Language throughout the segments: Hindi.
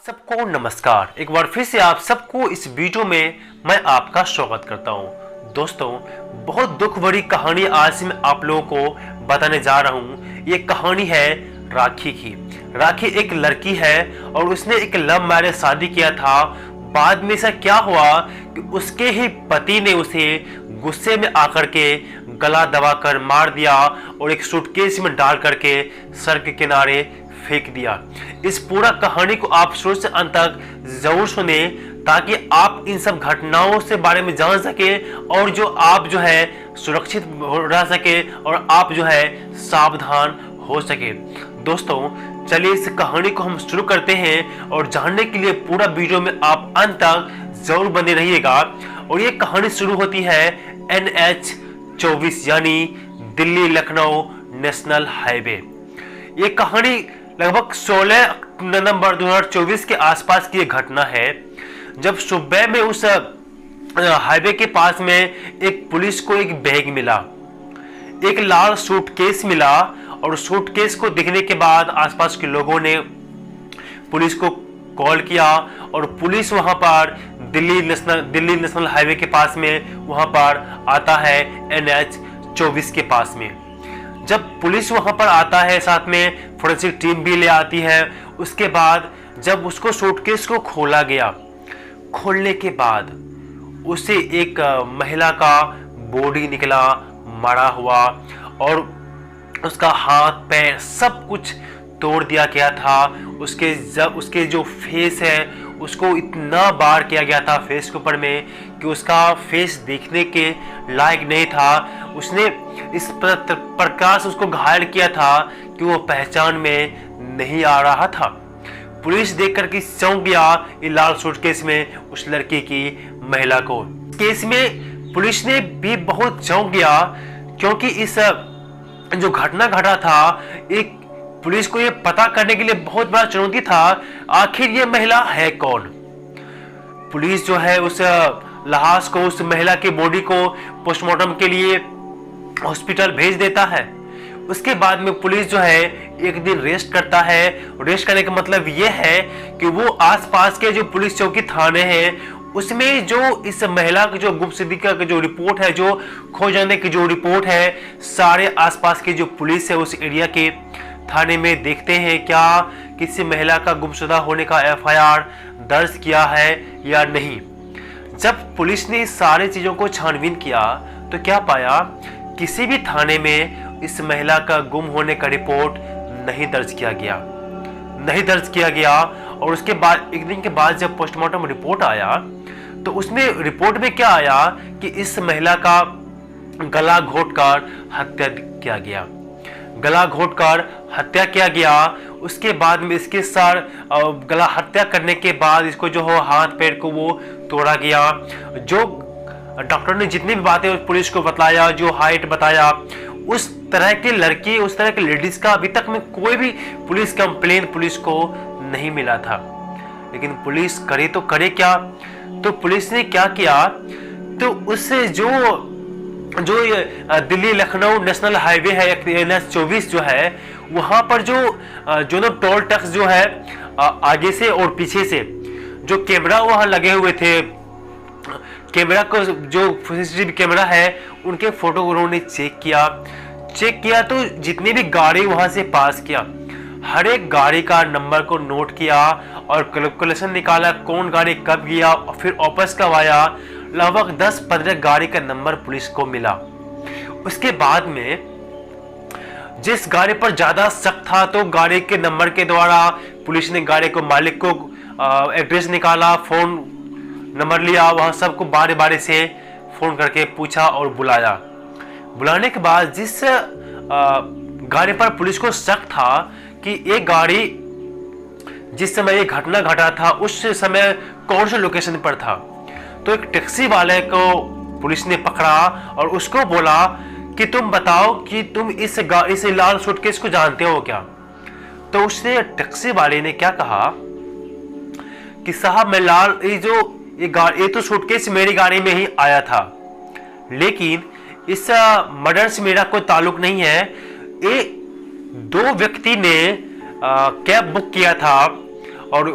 सबको नमस्कार। एक बार फिर से आप सबको इस वीडियो में मैं आपका स्वागत करता हूं। दोस्तों, बहुत दुख भरी कहानी आज मैं आप लोगों को बताने जा रहा हूं। ये कहानी है राखी की। राखी एक लड़की है और उसने एक लव मैरिज शादी किया था। बाद में ऐसा क्या हुआ कि उसके ही पति ने उसे गुस्से में आकर के गला दबाकर मार दिया और एक सूटकेस में डाल करके सड़क के किनारे फेंक दिया। इस पूरा कहानी को आप शुरू से अंत तक जरूर सुने ताकि आप इन सब घटनाओं से बारे में जान सके और जो आप जो है सुरक्षित रह सके और आप जो है सावधान हो सके। दोस्तों, चलिए इस कहानी को हम शुरू करते हैं और जानने के लिए पूरा वीडियो में आप अंत तक जरूर बने रहिएगा। और ये कहानी शुरू होती है NH 24 यानी दिल्ली लखनऊ नेशनल हाईवे। ये कहानी लगभग 16 नवंबर 2024 के आसपास की घटना है, जब सुबह में उस हाईवे के पास में एक पुलिस को एक बैग मिला, एक लाल सूटकेस मिला। और सूटकेस को देखने के बाद आसपास के लोगों ने पुलिस को कॉल किया और पुलिस वहां पर दिल्ली नेशनल हाईवे के पास में वहां पर आता है NH 24 के पास में। जब पुलिस वहां पर आता है, साथ में फोरेंसिक टीम भी ले आती है। उसके बाद जब उसको सूटकेस को खोला गया, खोलने के बाद उसे एक महिला का बॉडी निकला मरा हुआ और उसका हाथ पैर सब कुछ तोड़ दिया गया था। उसके जो फेस है उसको इतना बार किया गया था फेस के ऊपर में कि उसका फेस देखने के लायक नहीं था। उसने इस प्रकार से उसको घायल किया था कि वो पहचान में नहीं आ रहा था। पुलिस देख कर के चौंक गया ये लाल सूटकेस में उस लड़की की महिला को। केस में पुलिस ने भी बहुत चौंक गया क्योंकि इस जो घटना घटा था, एक पुलिस को ये पता करने के लिए बहुत बड़ा चुनौती था आखिर ये महिला है कौन। पुलिस जो है उस लाश को, उस महिला की बॉडी को पोस्टमार्टम के लिए हॉस्पिटल भेज देता है। उसके बाद में पुलिस जो है एक दिन रेस्ट करता है। रेस्ट करने का मतलब ये है कि वो आसपास के जो पुलिस चौकी थाने हैं उसमें जो इस महिला की जो गुमशुदगी का जो रिपोर्ट है, जो खो जाने की जो रिपोर्ट है, सारे आसपास की जो पुलिस है उस एरिया के थाने में देखते हैं क्या किसी महिला का गुमशुदा होने का FIR दर्ज किया है या नहीं। जब पुलिस ने सारी चीजों को छानबीन किया तो क्या पाया, किसी भी थाने में इस महिला का गुम होने का रिपोर्ट नहीं दर्ज किया गया। और उसके बाद एक दिन के बाद जब पोस्टमार्टम रिपोर्ट आया तो उसमें रिपोर्ट में क्या आया कि इस महिला का गला घोटकर हत्या किया गया। गला घोटकर हत्या किया गया। उसके बाद में इसके सर गला हत्या करने के बाद इसको जो हो हाथ पैर को वो तोड़ा गया। जो डॉक्टर ने जितनी भी बातें पुलिस को बताया, जो हाइट बताया, उस तरह की लड़की, उस तरह की लेडीज का अभी तक में कोई भी पुलिस कंप्लेन पुलिस को नहीं मिला था। लेकिन पुलिस करे तो करे क्या, तो पुलिस ने क्या किया, तो उससे जो दिल्ली लखनऊ नेशनल हाईवे है NH 24 जो है, वहां पर जो ना टोल टैक्स जो है आगे से और पीछे से जो कैमरा वहां लगे हुए थे, कैमरा को जो CCTV कैमरा है उनके फोटो उन्होंने चेक किया तो जितनी भी गाड़ी वहां से पास किया, हर एक गाड़ी का नंबर को नोट किया और कैलकुलेशन निकाला कौन गाड़ी कब गया और फिर वापस कब आया। लगभग 10-15 गाड़ी का नंबर पुलिस को मिला। उसके बाद में जिस गाड़ी पर ज्यादा शक था तो गाड़ी के नंबर के द्वारा पुलिस ने गाड़ी को मालिक को एड्रेस निकाला, फोन नंबर लिया, वहां सबको बारे बारे से फोन करके पूछा और बुलाने के बाद जिस गाड़ी पर पुलिस को शक था कि ये गाड़ी जिस समय ये घटना घटा था उस समय कौन से लोकेशन पर था, तो एक टैक्सी वाले को पुलिस ने पकड़ा और उसको बोला कि तुम बताओ कि तुम इस लाल सूटकेस को जानते हो क्या। तो उसने टैक्सी वाले ने क्या कहा कि साहब मैं ये तो सूटकेस मेरी गाड़ी में ही आया था, लेकिन इस मर्डर से मेरा कोई ताल्लुक नहीं है। ये दो व्यक्ति ने कैब बुक किया था और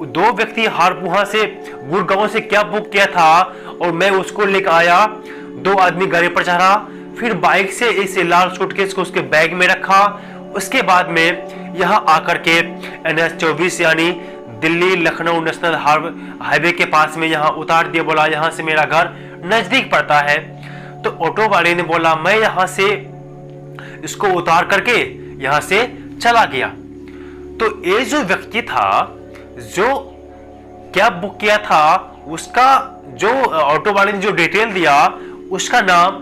दो व्यक्ति हारपुहा से गुड़गांव से कैब बुक किया था और मैं उसको लेकर आया। दो आदमी गाड़ी पर चढ़ा, फिर बाइक से इस लाल सूटकेस को उसके बैग में रखा। उसके बाद में यहाँ आकर के NH-24 यानी दिल्ली लखनऊ नेशनल हाईवे के पास में यहाँ उतार दिया। बोला यहाँ से मेरा घर नजदीक पड़ता है। तो ऑटो वाले ने बोला मैं यहाँ से इसको उतार करके यहाँ से चला गया। तो ये जो व्यक्ति था जो कैब बुक किया था, उसका जो ऑटो वाले ने जो डिटेल दिया, उसका नाम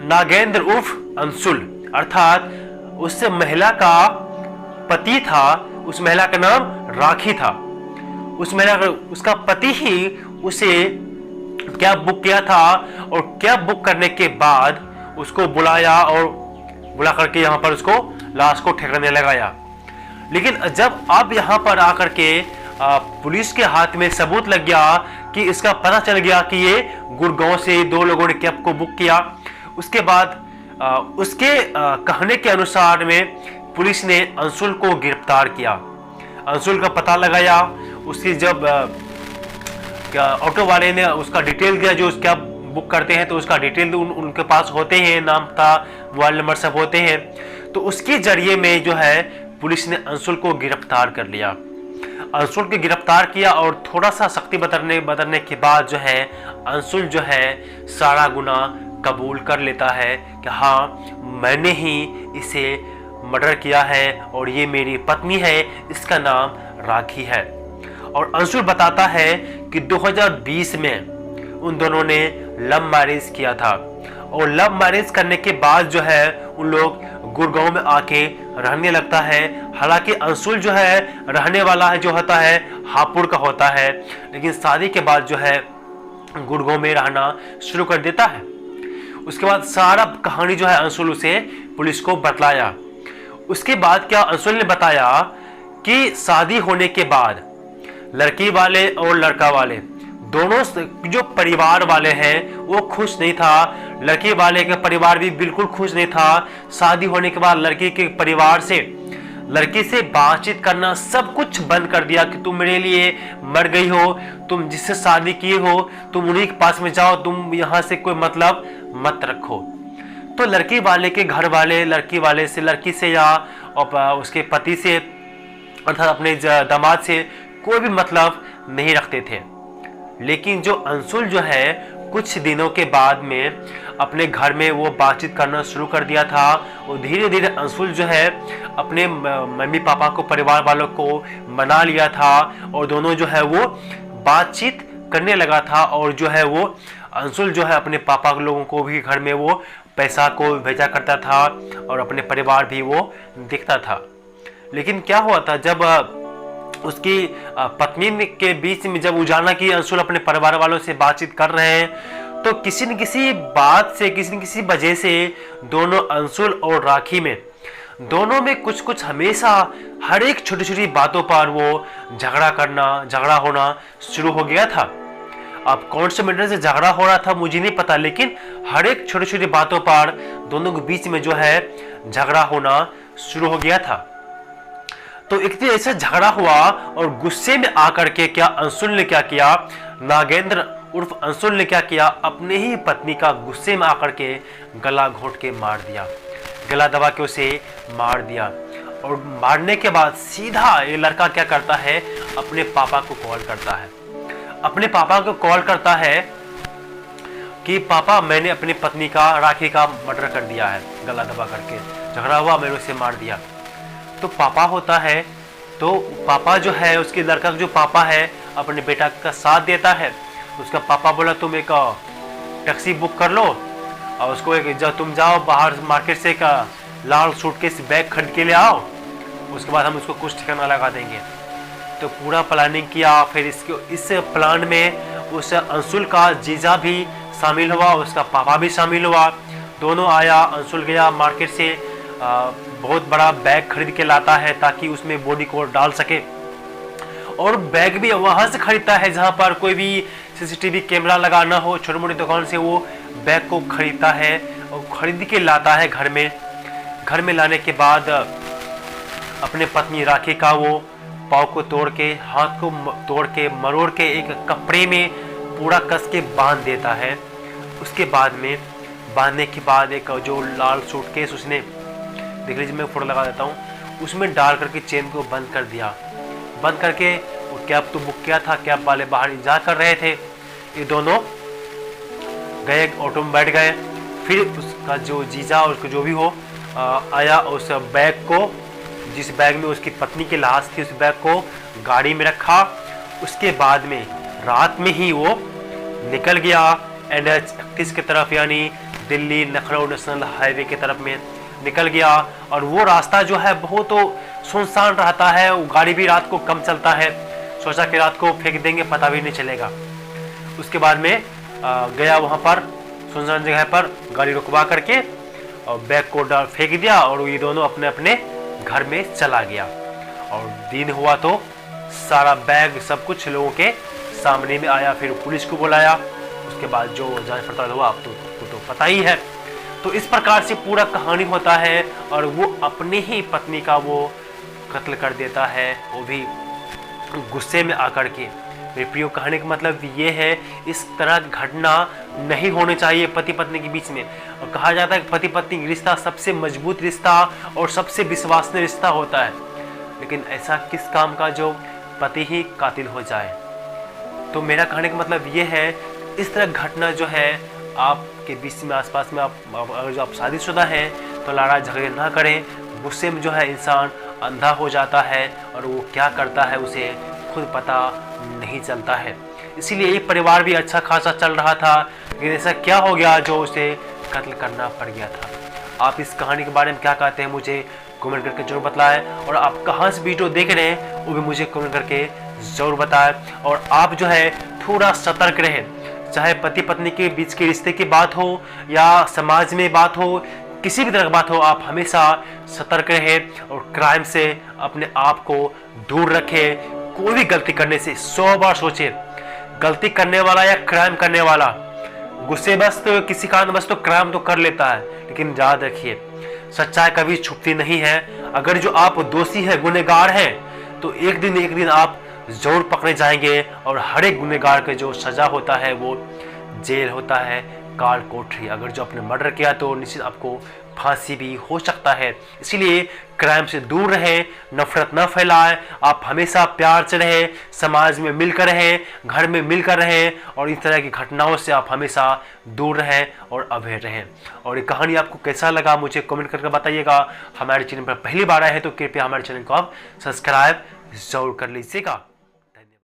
नागेंद्र उर्फ अंशुल, अर्थात उस महिला का पति था। उस महिला का नाम राखी था। उस महिला का उसका पति ही उसे कैब बुक किया था और कैब बुक करने के बाद उसको बुलाया और बुला करके यहाँ पर उसको लाश को ठिकाने लगाया। लेकिन जब अब यहाँ पर आकर के पुलिस के हाथ में सबूत लग गया कि इसका पता चल गया कि ये गुड़गांव से दो लोगों ने कैब को बुक किया, उसके बाद उसके कहने के अनुसार में पुलिस ने अंशुल को गिरफ्तार किया। अंशुल का पता लगाया। उसकी जब ऑटो वाले ने उसका डिटेल दिया, जो कैब बुक करते हैं तो उसका डिटेल उनके पास होते हैं, नाम था, मोबाइल नंबर सब होते हैं। तो उसके जरिए में जो है पुलिस ने अंशुल को गिरफ्तार कर लिया। अंशुल को गिरफ्तार किया और थोड़ा सा सख्ती बदलने के बाद जो है अंशुल जो है सारा गुनाह कबूल कर लेता है कि हाँ मैंने ही इसे मर्डर किया है और ये मेरी पत्नी है, इसका नाम राखी है। और अंशुल बताता है कि 2020 में उन दोनों ने लव मैरिज किया था और लव मैरिज करने के बाद जो है उन लोग गुड़गांव में आके रहने लगता है। हालांकि अंशुल जो है रहने वाला है जो होता है हापुड़ का होता है, लेकिन शादी के बाद जो है गुड़गांव में रहना शुरू कर देता है। उसके बाद सारा कहानी जो है अंशुल उसे पुलिस को बतलाया। उसके बाद क्या अंशुल ने बताया कि शादी होने के बाद लड़की वाले और लड़का वाले दोनों जो परिवार वाले हैं वो खुश नहीं था। लड़की वाले का परिवार भी बिल्कुल खुश नहीं था। शादी होने के बाद लड़की के परिवार से लड़की से बातचीत करना सब कुछ बंद कर दिया कि तुम मेरे लिए मर गई हो, तुम जिससे शादी किए हो तुम उन्हीं के पास में जाओ, तुम यहाँ से कोई मतलब मत रखो। तो लड़की वाले के घर वाले लड़की से या उसके पति से अर्थात अपने दामाद से कोई भी मतलब नहीं रखते थे। लेकिन जो अंशुल जो है कुछ दिनों के बाद में अपने घर में वो बातचीत करना शुरू कर दिया था और धीरे धीरे अंशुल जो है अपने मम्मी पापा को, परिवार वालों को मना लिया था और दोनों जो है वो बातचीत करने लगा था। और जो है वो अंशुल जो है अपने पापा लोगों को भी घर में वो पैसा को भेजा करता था और अपने परिवार भी वो देखता था। लेकिन क्या हुआ था, जब उसकी पत्नी के बीच में जब उजाना की अंशुल अपने परिवार वालों से बातचीत कर रहे हैं तो किसी न किसी बात से, किसी न किसी वजह से दोनों अंशुल और राखी में दोनों में कुछ हमेशा हर एक छोटी छोटी बातों पर वो झगड़ा होना शुरू हो गया था। अब कौन से मैटर से झगड़ा हो रहा था मुझे नहीं पता, लेकिन हर एक छोटी छोटी बातों पर दोनों के बीच में जो है झगड़ा होना शुरू हो गया था। तो एक दिन ऐसा झगड़ा हुआ और गुस्से में आकर के क्या अंशुल ने क्या किया, नागेंद्र उर्फ अंशुल ने क्या किया, अपने ही पत्नी का गुस्से में आकर के गला घोंट के मार दिया, गला दबा के उसे मार दिया। और मारने के बाद सीधा ये लड़का क्या करता है, अपने पापा को कॉल करता है। अपने पापा को कॉल करता है कि पापा मैंने अपनी पत्नी का, राखी का मर्डर कर दिया है, गला दबा करके झगड़ा हुआ, मैंने उसे मार दिया। तो पापा होता है, तो पापा जो है उसके लड़का जो पापा है अपने बेटा का साथ देता है। उसका पापा बोला तुम एक टैक्सी बुक कर लो और उसको जब तुम जाओ बाहर मार्केट से एक लाल सूटकेस बैग खरीद के ले आओ, उसके बाद हम उसको कुछ ठिकाना लगा देंगे। तो पूरा प्लानिंग किया। फिर इस प्लान में उस अंशुल का जीजा भी शामिल हुआ, उसका पापा भी शामिल हुआ। दोनों आया, अंशुल गया मार्केट से बहुत बड़ा बैग खरीद के लाता है ताकि उसमें बॉडी को डाल सके। और बैग भी वहां से खरीदता है जहां पर कोई भी सीसीटीवी कैमरा लगा ना हो, छोटी मोटी दुकान से वो बैग को खरीदता है और खरीद के लाता है घर में। घर में लाने के बाद अपने पत्नी राखी का वो पाँव को तोड़ के, हाथ को तोड़ के, मरोड़ के एक कपड़े में पूरा कस के बांध देता है। उसके बाद में बांधने के बाद एक जो लाल सूटकेस उसने, देख लीजिए मैं फोटो लगा देता हूँ, उसमें डाल करके चेन को बंद कर दिया। बंद करके वो कैब तो बुक किया था, कैब वाले बाहर इंतजार कर रहे थे। ये दोनों गए, ऑटो में बैठ गए। फिर उसका जो जीजा और उसको जो भी हो आया, उस बैग को, जिस बैग में उसकी पत्नी की लाश थी, उस बैग को गाड़ी में रखा। उसके बाद में रात में ही वो निकल गया NH 31 की तरफ, यानी दिल्ली लखनऊ नेशनल हाईवे की तरफ में निकल गया। और वो रास्ता जो है बहुत सुनसान रहता है, वो गाड़ी भी रात को कम चलता है। सोचा कि रात को फेंक देंगे, पता भी नहीं चलेगा। उसके बाद में गया वहाँ पर सुनसान जगह पर, गाड़ी रुकवा करके और बैग को फेंक दिया और ये दोनों अपने अपने घर में चला गया। और दिन हुआ तो सारा बैग सब कुछ लोगों के सामने में आया। फिर पुलिस को बुलाया। उसके बाद जो जांच पड़ताल हुआ आपको तो पता ही है। तो इस प्रकार से पूरा कहानी होता है और वो अपनी ही पत्नी का वो कत्ल कर देता है, वो भी गुस्से में आकर के। मेरे प्रियो, कहानी का मतलब ये है, इस तरह घटना नहीं होनी चाहिए पति पत्नी के बीच में। और कहा जाता है कि पति पत्नी का रिश्ता सबसे मजबूत रिश्ता और सबसे विश्वसनीय रिश्ता होता है, लेकिन ऐसा किस काम का जो पति ही कातिल हो जाए। तो मेरा कहने का मतलब ये है, इस तरह घटना जो है आपके बीच में, आसपास में, अगर जो आप शादीशुदा हैं तो लड़ाई झगड़े ना करें। गुस्से में जो है इंसान अंधा हो जाता है और वो क्या करता है उसे खुद पता नहीं चलता है। इसीलिए ये परिवार भी अच्छा खासा चल रहा था, लेकिन ऐसा क्या हो गया जो उसे कत्ल करना पड़ गया था। आप इस कहानी के बारे में क्या कहते हैं मुझे कमेंट करके जरूर बताएं। और आप कहाँ से वीडियो देख रहे हैं वो भी मुझे कमेंट करके जरूर बताएं। और आप जो है थोड़ा सतर्क रहें, चाहे पति पत्नी के बीच के रिश्ते की बात हो या समाज में बात हो, किसी भी तरह की बात हो, आप हमेशा सतर्क रहें और क्राइम से अपने आप को दूर रखें। कोई भी गलती करने से 100 बार सोचें। गलती करने वाला या क्राइम करने वाला गुस्से बस तो किसी कारण बस तो क्राइम तो कर लेता है, लेकिन याद रखिए सच्चाई कभी छुपती नहीं है। अगर जो आप दोषी है, गुनहगार हैं, तो एक दिन आप जरूर पकड़े जाएंगे। और हर एक गुनहगार के जो सजा होता है वो जेल होता है, काल कोठरी। अगर जो आपने मर्डर किया तो निश्चित आपको फांसी भी हो सकता है। इसीलिए क्राइम से दूर रहें, नफरत न फैलाएं, आप हमेशा प्यार से रहें, समाज में मिलकर रहें, घर में मिलकर रहें और इस तरह की घटनाओं से आप हमेशा दूर रहें और अभय रहें। और ये कहानी आपको कैसा लगा मुझे कमेंट करके बताइएगा। हमारे चैनल पर पहली बार आए हैं तो कृपया हमारे चैनल को आप सब्सक्राइब जरूर कर लीजिएगा।